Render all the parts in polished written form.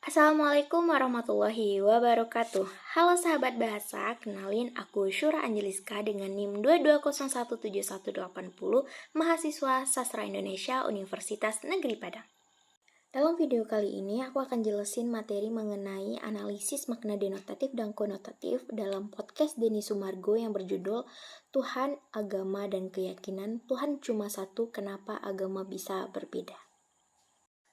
Assalamualaikum warahmatullahi wabarakatuh. Halo sahabat bahasa, kenalin aku Syura Anjeliska dengan NIM 220171810, mahasiswa Sastra Indonesia Universitas Negeri Padang. Dalam video kali ini aku akan jelasin materi mengenai analisis makna denotatif dan konotatif dalam podcast Denny Sumargo yang berjudul Tuhan, Agama, dan Keyakinan. Tuhan cuma satu, kenapa agama bisa berbeda?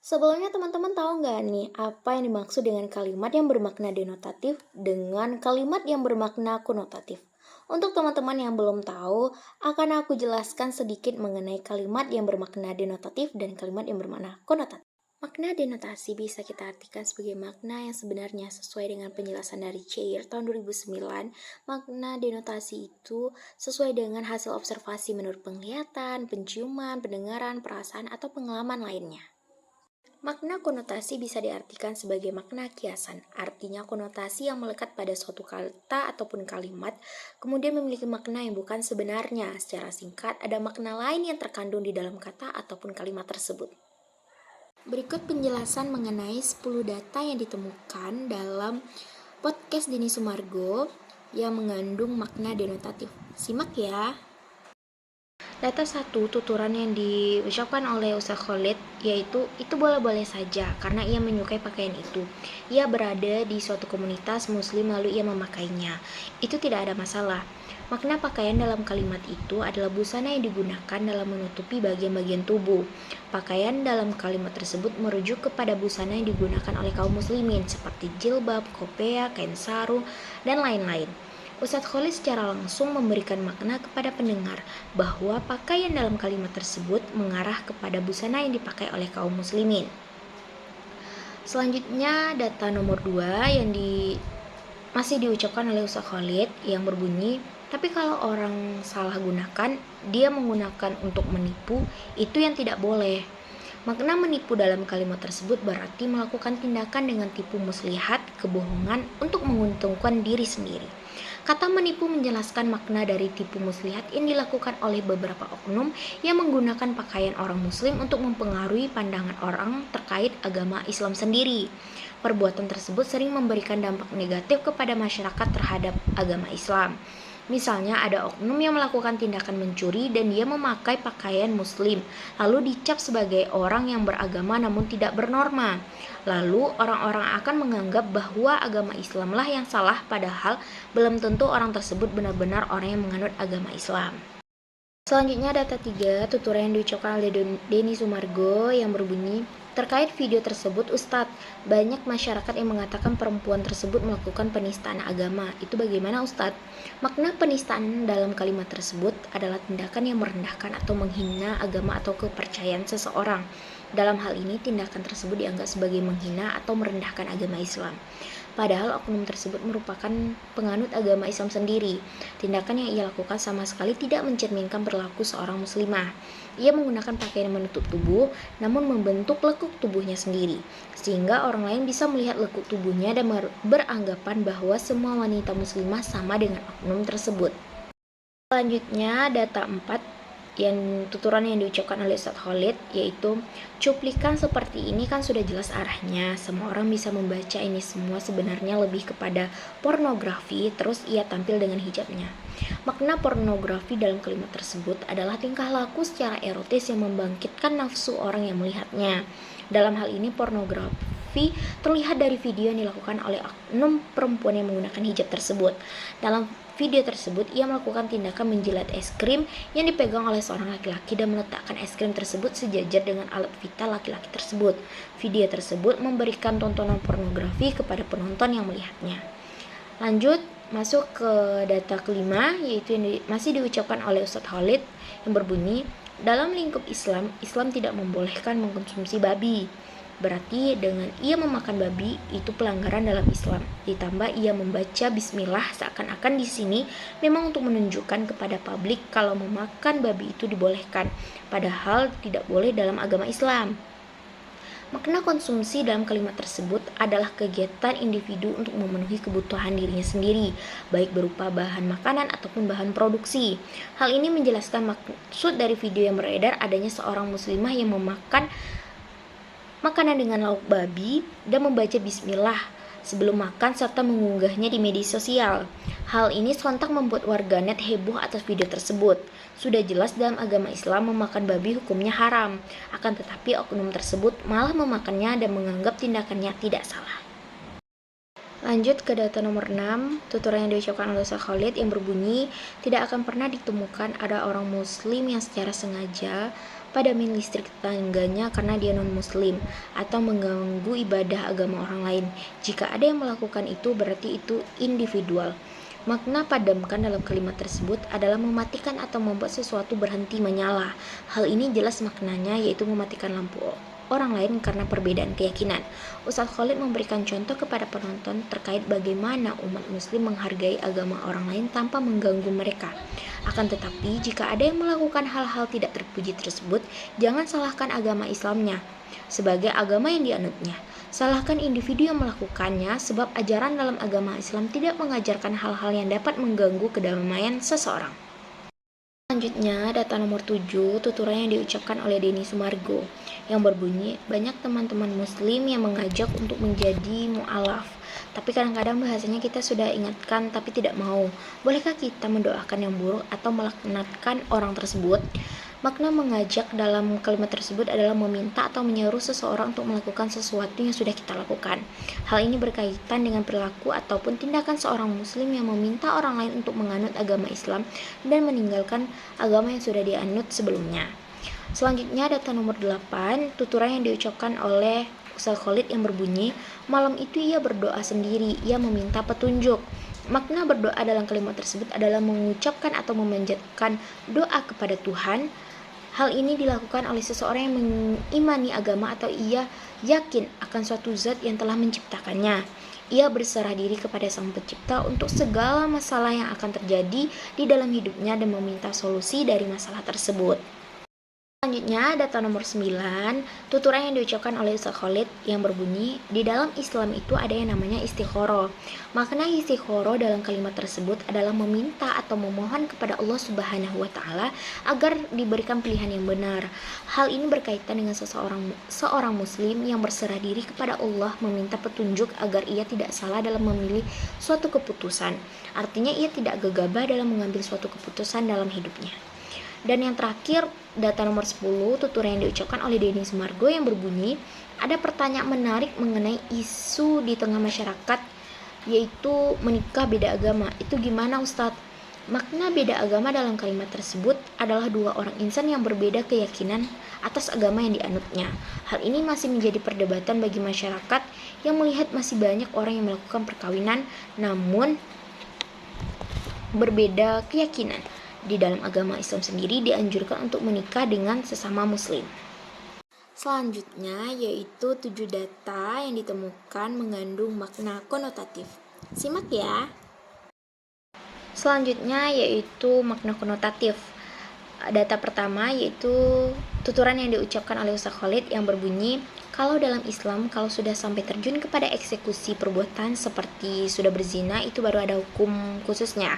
Sebelumnya teman-teman tahu nggak nih apa yang dimaksud dengan kalimat yang bermakna denotatif dengan kalimat yang bermakna konotatif? Untuk teman-teman yang belum tahu, akan aku jelaskan sedikit mengenai kalimat yang bermakna denotatif dan kalimat yang bermakna konotatif. Makna denotasi bisa kita artikan sebagai makna yang sebenarnya sesuai dengan penjelasan dari Cheyer tahun 2009. Makna denotasi itu sesuai dengan hasil observasi menurut penglihatan, penciuman, pendengaran, perasaan, atau pengalaman lainnya. Makna konotasi bisa diartikan sebagai makna kiasan, artinya konotasi yang melekat pada suatu kata ataupun kalimat, kemudian memiliki makna yang bukan sebenarnya. Secara singkat, ada makna lain yang terkandung di dalam kata ataupun kalimat tersebut. Berikut penjelasan mengenai 10 data yang ditemukan dalam podcast Denny Sumargo yang mengandung makna denotatif. Simak ya. Data 1, tuturan yang diucapkan oleh Ustaz Khalid, yaitu itu boleh-boleh saja karena ia menyukai pakaian itu. Ia berada di suatu komunitas muslim lalu ia memakainya. Itu tidak ada masalah. Makna pakaian dalam kalimat itu adalah busana yang digunakan dalam menutupi bagian-bagian tubuh. Pakaian dalam kalimat tersebut merujuk kepada busana yang digunakan oleh kaum muslimin seperti jilbab, kopea, kain sarung, dan lain-lain. Ustadz Khalid secara langsung memberikan makna kepada pendengar bahwa pakaian dalam kalimat tersebut mengarah kepada busana yang dipakai oleh kaum muslimin. Selanjutnya data nomor 2 yang masih diucapkan oleh Ustadz Khalid yang berbunyi, tapi kalau orang salah gunakan, dia menggunakan untuk menipu, itu yang tidak boleh. Makna menipu dalam kalimat tersebut berarti melakukan tindakan dengan tipu muslihat, kebohongan untuk menguntungkan diri sendiri. Kata menipu menjelaskan makna dari tipu muslihat yang dilakukan oleh beberapa oknum yang menggunakan pakaian orang muslim untuk mempengaruhi pandangan orang terkait agama Islam sendiri. Perbuatan tersebut sering memberikan dampak negatif kepada masyarakat terhadap agama Islam. Misalnya ada oknum yang melakukan tindakan mencuri dan dia memakai pakaian muslim, lalu dicap sebagai orang yang beragama namun tidak bernorma. Lalu orang-orang akan menganggap bahwa agama Islamlah yang salah, padahal belum tentu orang tersebut benar-benar orang yang menganut agama Islam. Selanjutnya data 3, tuturan yang diucapkan oleh Denny Sumargo yang berbunyi, terkait video tersebut, Ustadz, banyak masyarakat yang mengatakan perempuan tersebut melakukan penistaan agama. Itu bagaimana Ustadz? Makna penistaan dalam kalimat tersebut adalah tindakan yang merendahkan atau menghina agama atau kepercayaan seseorang. Dalam hal ini, tindakan tersebut dianggap sebagai menghina atau merendahkan agama Islam. Padahal oknum tersebut merupakan penganut agama Islam sendiri. Tindakan yang ia lakukan sama sekali tidak mencerminkan perilaku seorang muslimah. Ia menggunakan pakaian menutup tubuh, namun membentuk lekuk tubuhnya sendiri, sehingga orang lain bisa melihat lekuk tubuhnya dan beranggapan bahwa semua wanita muslimah sama dengan oknum tersebut. Selanjutnya data 4, yang tuturan yang diucapkan oleh Ustadz Khalid, yaitu cuplikan seperti ini kan sudah jelas arahnya, semua orang bisa membaca ini semua sebenarnya lebih kepada pornografi, terus ia tampil dengan hijabnya. Makna pornografi dalam kalimat tersebut adalah tingkah laku secara erotis yang membangkitkan nafsu orang yang melihatnya. Dalam hal ini pornografi terlihat dari video yang dilakukan oleh oknum perempuan yang menggunakan hijab tersebut. Dalam video tersebut, ia melakukan tindakan menjilat es krim yang dipegang oleh seorang laki-laki dan meletakkan es krim tersebut sejajar dengan alat vital laki-laki tersebut. Video tersebut memberikan tontonan pornografi kepada penonton yang melihatnya. Lanjut, masuk ke data kelima, yaitu yang masih diucapkan oleh Ustadz Khalid yang berbunyi, dalam lingkup Islam, Islam tidak membolehkan mengkonsumsi babi. Berarti dengan ia memakan babi itu pelanggaran dalam Islam. Ditambah ia membaca bismillah, seakan-akan di sini memang untuk menunjukkan kepada publik kalau memakan babi itu dibolehkan, padahal tidak boleh dalam agama Islam. Makna konsumsi dalam kalimat tersebut adalah kegiatan individu untuk memenuhi kebutuhan dirinya sendiri, baik berupa bahan makanan ataupun bahan produksi. Hal ini menjelaskan maksud dari video yang beredar adanya seorang muslimah yang memakan makanan dengan lauk babi dan membaca bismillah sebelum makan serta mengunggahnya di media sosial. Hal ini sontak membuat warganet heboh atas video tersebut. Sudah jelas dalam agama Islam memakan babi hukumnya haram, akan tetapi oknum tersebut malah memakannya dan menganggap tindakannya tidak salah. Lanjut ke data nomor 6, tuturan yang diucapkan oleh Ustaz Khalid yang berbunyi, tidak akan pernah ditemukan ada orang muslim yang secara sengaja padamin listrik tetangganya karena dia non-muslim atau mengganggu ibadah agama orang lain. Jika ada yang melakukan itu, berarti itu individual. Makna padamkan dalam kalimat tersebut adalah mematikan atau membuat sesuatu berhenti menyala. Hal ini jelas maknanya yaitu mematikan lampu orang lain karena perbedaan keyakinan. Ustaz Khalid memberikan contoh kepada penonton terkait bagaimana umat muslim menghargai agama orang lain tanpa mengganggu mereka. Akan tetapi, jika ada yang melakukan hal-hal tidak terpuji tersebut, jangan salahkan agama Islamnya sebagai agama yang dianutnya. Salahkan individu yang melakukannya sebab ajaran dalam agama Islam tidak mengajarkan hal-hal yang dapat mengganggu kedamaian seseorang. Selanjutnya, data nomor 7, tuturan yang diucapkan oleh Denny Sumargo yang berbunyi, banyak teman-teman muslim yang mengajak untuk menjadi mu'alaf, tapi kadang-kadang bahasanya kita sudah ingatkan tapi tidak mau. Bolehkah kita mendoakan yang buruk atau melaknatkan orang tersebut? Makna mengajak dalam kalimat tersebut adalah meminta atau menyuruh seseorang untuk melakukan sesuatu yang sudah kita lakukan. Hal ini berkaitan dengan perilaku ataupun tindakan seorang muslim yang meminta orang lain untuk menganut agama Islam dan meninggalkan agama yang sudah dianut sebelumnya. Selanjutnya data nomor 8, tuturan yang diucapkan oleh Ustaz Khalid yang berbunyi, malam itu ia berdoa sendiri, ia meminta petunjuk. Makna berdoa dalam kalimat tersebut adalah mengucapkan atau memanjatkan doa kepada Tuhan. Hal ini dilakukan oleh seseorang yang mengimani agama atau ia yakin akan suatu zat yang telah menciptakannya. Ia berserah diri kepada Sang Pencipta untuk segala masalah yang akan terjadi di dalam hidupnya dan meminta solusi dari masalah tersebut. Selanjutnya, data nomor 9, tuturan yang diucapkan oleh Ustaz Khalid yang berbunyi, di dalam Islam itu ada yang namanya istikhoro. Makna istikhoro dalam kalimat tersebut adalah meminta atau memohon kepada Allah Subhanahu wa Ta'ala agar diberikan pilihan yang benar. Hal ini berkaitan dengan seorang muslim yang berserah diri kepada Allah meminta petunjuk agar ia tidak salah dalam memilih suatu keputusan. Artinya ia tidak gegabah dalam mengambil suatu keputusan dalam hidupnya. Dan yang terakhir, data nomor 10, tuturan yang diucapkan oleh Denny Sumargo yang berbunyi, ada pertanyaan menarik mengenai isu di tengah masyarakat, yaitu menikah beda agama. Itu gimana Ustadz? Makna beda agama dalam kalimat tersebut adalah dua orang insan yang berbeda keyakinan atas agama yang dianutnya. Hal ini masih menjadi perdebatan bagi masyarakat yang melihat masih banyak orang yang melakukan perkawinan namun berbeda keyakinan. Di dalam agama Islam sendiri dianjurkan untuk menikah dengan sesama muslim. Selanjutnya yaitu 7 data yang ditemukan mengandung makna konotatif. Simak ya. Selanjutnya yaitu makna konotatif. Data pertama yaitu tuturan yang diucapkan oleh Ustaz Khalid yang berbunyi, kalau dalam Islam kalau sudah sampai terjun kepada eksekusi perbuatan seperti sudah berzina itu baru ada hukum khususnya.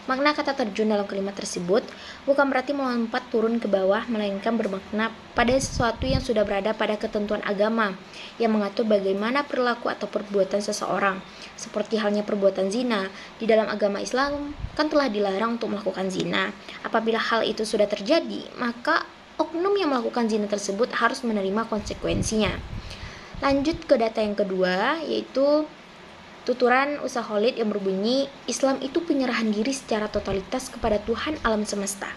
Makna kata terjun dalam kalimat tersebut bukan berarti melompat turun ke bawah, melainkan bermakna pada sesuatu yang sudah berada pada ketentuan agama yang mengatur bagaimana perilaku atau perbuatan seseorang. Seperti halnya perbuatan zina, di dalam agama Islam kan telah dilarang untuk melakukan zina. Apabila hal itu sudah terjadi, maka oknum yang melakukan zina tersebut harus menerima konsekuensinya. Lanjut ke data yang kedua, yaitu tuturan Ustaz Khalid yang berbunyi, Islam itu penyerahan diri secara totalitas kepada Tuhan alam semesta.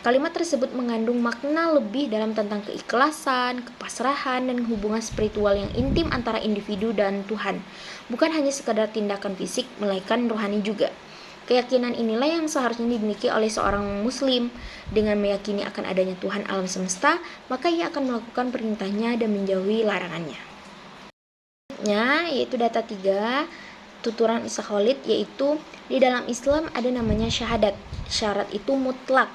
Kalimat tersebut mengandung makna lebih dalam tentang keikhlasan, kepasrahan, dan hubungan spiritual yang intim antara individu dan Tuhan. Bukan hanya sekadar tindakan fisik, melainkan rohani juga. Keyakinan inilah yang seharusnya dimiliki oleh seorang muslim. Dengan meyakini akan adanya Tuhan alam semesta, maka ia akan melakukan perintahnya dan menjauhi larangannya. Selanjutnya yaitu data 3, tuturan Isa Khalid, yaitu di dalam Islam ada namanya syahadat. Syarat itu mutlak.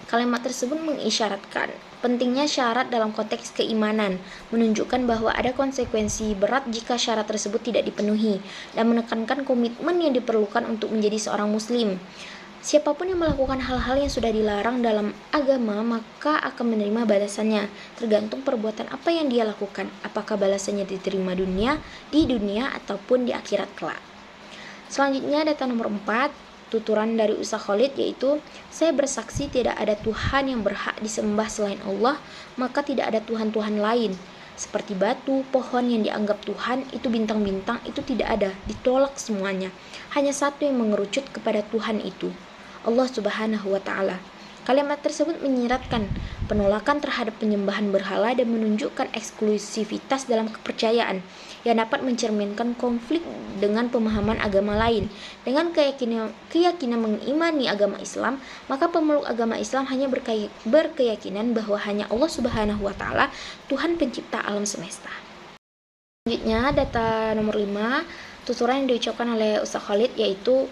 Kalimat tersebut mengisyaratkan pentingnya syarat dalam konteks keimanan, menunjukkan bahwa ada konsekuensi berat jika syarat tersebut tidak dipenuhi, dan menekankan komitmen yang diperlukan untuk menjadi seorang muslim. Siapapun yang melakukan hal-hal yang sudah dilarang dalam agama, maka akan menerima balasannya, tergantung perbuatan apa yang dia lakukan, apakah balasannya diterima di dunia ataupun di akhirat kelak. Selanjutnya data nomor 4, tuturan dari Ustaz Khalid, yaitu saya bersaksi tidak ada Tuhan yang berhak disembah selain Allah, maka tidak ada Tuhan-Tuhan lain. Seperti batu, pohon yang dianggap Tuhan, itu bintang-bintang, itu tidak ada, ditolak semuanya. Hanya satu yang mengerucut kepada Tuhan itu, Allah Subhanahu wa Ta'ala. Kalimat tersebut menyiratkan penolakan terhadap penyembahan berhala dan menunjukkan eksklusivitas dalam kepercayaan yang dapat mencerminkan konflik dengan pemahaman agama lain. Dengan keyakinan mengimani agama Islam, maka pemeluk agama Islam hanya berkeyakinan bahwa hanya Allah Subhanahu wa Ta'ala, Tuhan pencipta alam semesta. Selanjutnya data nomor 5, tuturan yang diucapkan oleh Ustaz Khalid, yaitu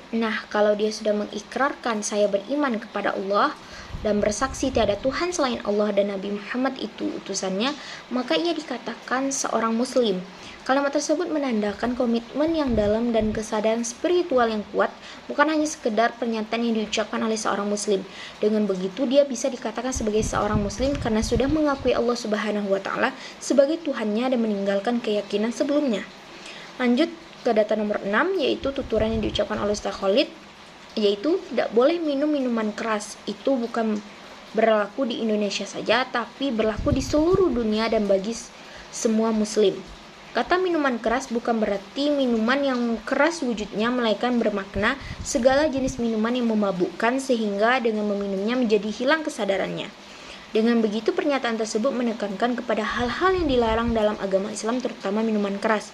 kalau dia sudah mengikrarkan saya beriman kepada Allah dan bersaksi tiada Tuhan selain Allah dan Nabi Muhammad itu utusannya, maka ia dikatakan seorang muslim. Kalimat tersebut menandakan komitmen yang dalam dan kesadaran spiritual yang kuat, bukan hanya sekedar pernyataan yang diucapkan oleh seorang muslim. Dengan begitu dia bisa dikatakan sebagai seorang muslim karena sudah mengakui Allah Subhanahu wa Ta'ala sebagai Tuhannya dan meninggalkan keyakinan sebelumnya. Lanjut ke data nomor 6, yaitu tuturan yang diucapkan oleh Ustaz Khalid, yaitu tidak boleh minum minuman keras. Itu bukan berlaku di Indonesia saja, tapi berlaku di seluruh dunia dan bagi semua muslim. Kata minuman keras bukan berarti minuman yang keras wujudnya, melainkan bermakna segala jenis minuman yang memabukkan sehingga dengan meminumnya menjadi hilang kesadarannya. Dengan begitu pernyataan tersebut menekankan kepada hal-hal yang dilarang dalam agama Islam, terutama minuman keras.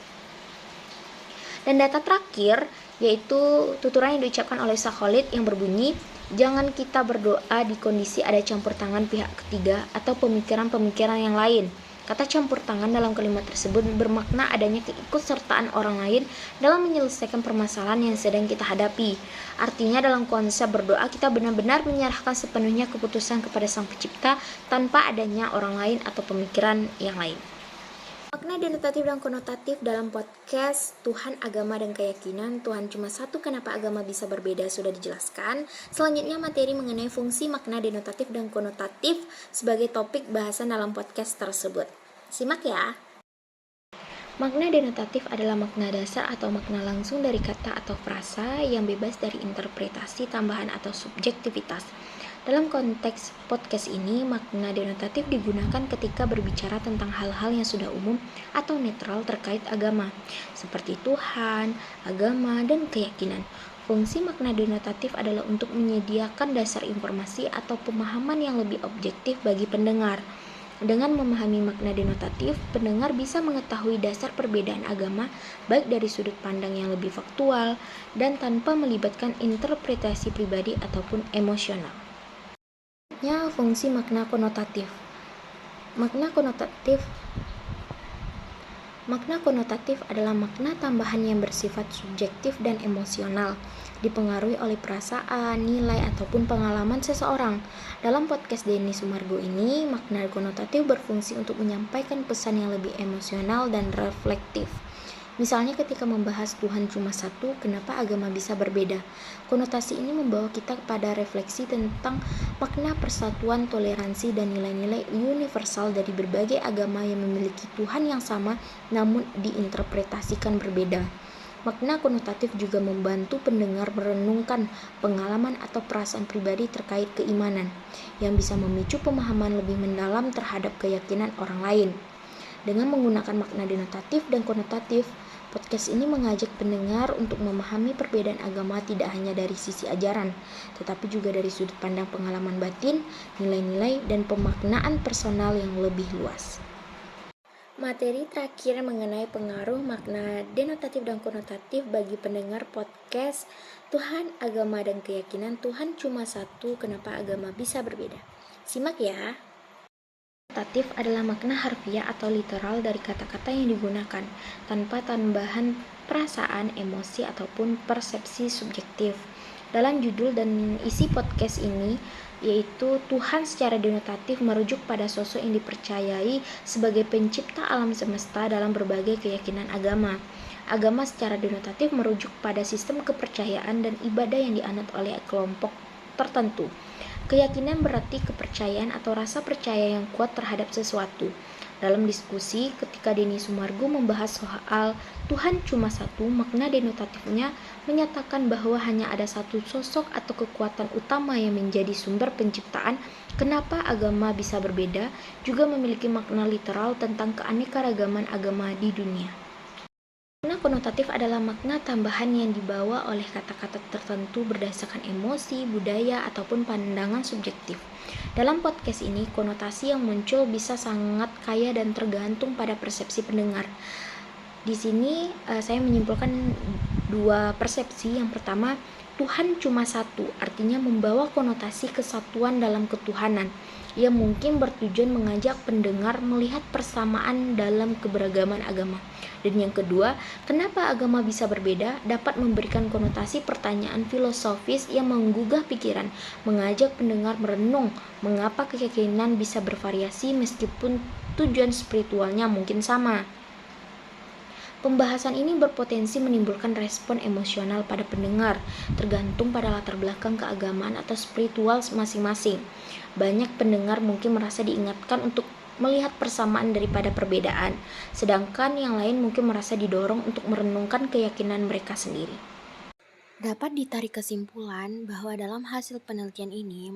Dan data terakhir yaitu tuturan yang diucapkan oleh Ustaz Khalid yang berbunyi, jangan kita berdoa di kondisi ada campur tangan pihak ketiga atau pemikiran-pemikiran yang lain. Kata campur tangan dalam kalimat tersebut bermakna adanya keikutsertaan orang lain dalam menyelesaikan permasalahan yang sedang kita hadapi. Artinya dalam konsep berdoa kita benar-benar menyerahkan sepenuhnya keputusan kepada Sang Pencipta tanpa adanya orang lain atau pemikiran yang lain. Makna denotatif dan konotatif dalam podcast Tuhan, Agama, dan Keyakinan. Tuhan cuma satu, kenapa agama bisa berbeda, sudah dijelaskan. Selanjutnya materi mengenai fungsi makna denotatif dan konotatif sebagai topik bahasan dalam podcast tersebut. Simak ya. Makna denotatif adalah makna dasar atau makna langsung dari kata atau frasa yang bebas dari interpretasi tambahan atau subjektivitas. Dalam konteks podcast ini, makna denotatif digunakan ketika berbicara tentang hal-hal yang sudah umum atau netral terkait agama, seperti Tuhan, agama, dan keyakinan. Fungsi makna denotatif adalah untuk menyediakan dasar informasi atau pemahaman yang lebih objektif bagi pendengar. Dengan memahami makna denotatif, pendengar bisa mengetahui dasar perbedaan agama baik dari sudut pandang yang lebih faktual dan tanpa melibatkan interpretasi pribadi ataupun emosional. Fungsi makna konotatif. Makna konotatif adalah makna tambahan yang bersifat subjektif dan emosional, dipengaruhi oleh perasaan, nilai, ataupun pengalaman seseorang. Dalam podcast Denny Sumargo ini, makna konotatif berfungsi untuk menyampaikan pesan yang lebih emosional dan reflektif. Misalnya ketika membahas Tuhan cuma satu, kenapa agama bisa berbeda? Konotasi ini membawa kita kepada refleksi tentang makna persatuan, toleransi, dan nilai-nilai universal dari berbagai agama yang memiliki Tuhan yang sama namun diinterpretasikan berbeda. Makna konotatif juga membantu pendengar merenungkan pengalaman atau perasaan pribadi terkait keimanan, yang bisa memicu pemahaman lebih mendalam terhadap keyakinan orang lain. Dengan menggunakan makna denotatif dan konotatif, podcast ini mengajak pendengar untuk memahami perbedaan agama tidak hanya dari sisi ajaran, tetapi juga dari sudut pandang pengalaman batin, nilai-nilai, dan pemaknaan personal yang lebih luas. Materi terakhir mengenai pengaruh makna denotatif dan konotatif bagi pendengar podcast Tuhan, Agama, dan Keyakinan. Tuhan cuma satu, kenapa agama bisa berbeda? Simak ya. Konotatif adalah makna harfiah atau literal dari kata-kata yang digunakan, tanpa tambahan perasaan, emosi, ataupun persepsi subjektif. Dalam judul dan isi podcast ini, yaitu Tuhan secara denotatif merujuk pada sosok yang dipercayai sebagai pencipta alam semesta dalam berbagai keyakinan agama. Agama secara denotatif merujuk pada sistem kepercayaan dan ibadah yang dianut oleh kelompok tertentu. Keyakinan berarti kepercayaan atau rasa percaya yang kuat terhadap sesuatu. Dalam diskusi, ketika Denny Sumargo membahas soal Tuhan cuma satu, makna denotatifnya menyatakan bahwa hanya ada satu sosok atau kekuatan utama yang menjadi sumber penciptaan. Kenapa agama bisa berbeda, juga memiliki makna literal tentang keanekaragaman agama di dunia. Makna konotatif adalah makna tambahan yang dibawa oleh kata-kata tertentu berdasarkan emosi, budaya, ataupun pandangan subjektif. Dalam podcast ini, konotasi yang muncul bisa sangat kaya dan tergantung pada persepsi pendengar. Di sini saya menyimpulkan dua persepsi. Yang pertama, Tuhan cuma satu, artinya membawa konotasi kesatuan dalam ketuhanan yang mungkin bertujuan mengajak pendengar melihat persamaan dalam keberagaman agama. Dan yang kedua, kenapa agama bisa berbeda dapat memberikan konotasi pertanyaan filosofis yang menggugah pikiran, mengajak pendengar merenung mengapa keyakinan bisa bervariasi meskipun tujuan spiritualnya mungkin sama. Pembahasan ini berpotensi menimbulkan respon emosional pada pendengar, tergantung pada latar belakang keagamaan atau spiritual masing-masing. Banyak pendengar mungkin merasa diingatkan untuk melihat persamaan daripada perbedaan, sedangkan yang lain mungkin merasa didorong untuk merenungkan keyakinan mereka sendiri. Dapat ditarik kesimpulan bahwa dalam hasil penelitian ini,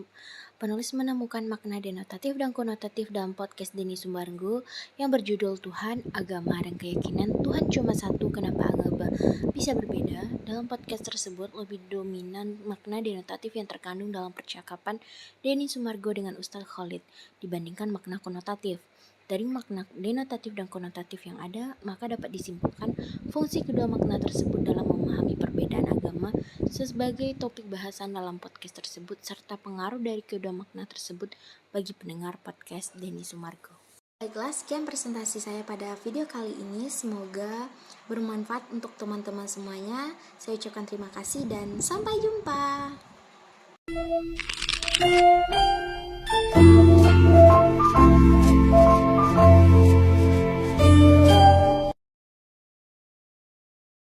penulis menemukan makna denotatif dan konotatif dalam podcast Denny Sumargo yang berjudul Tuhan, Agama, dan Keyakinan. Tuhan cuma satu, kenapa agama bisa berbeda? Dalam podcast tersebut, lebih dominan makna denotatif yang terkandung dalam percakapan Denny Sumargo dengan Ustadz Khalid dibandingkan makna konotatif. Dari makna denotatif dan konotatif yang ada, maka dapat disimpulkan fungsi kedua makna tersebut dalam memahami perbedaan agama sebagai topik bahasan dalam podcast tersebut, serta pengaruh dari kedua makna tersebut bagi pendengar podcast Denny Sumargo. Baiklah, sekian presentasi saya pada video kali ini. Semoga bermanfaat untuk teman-teman semuanya. Saya ucapkan terima kasih dan sampai jumpa.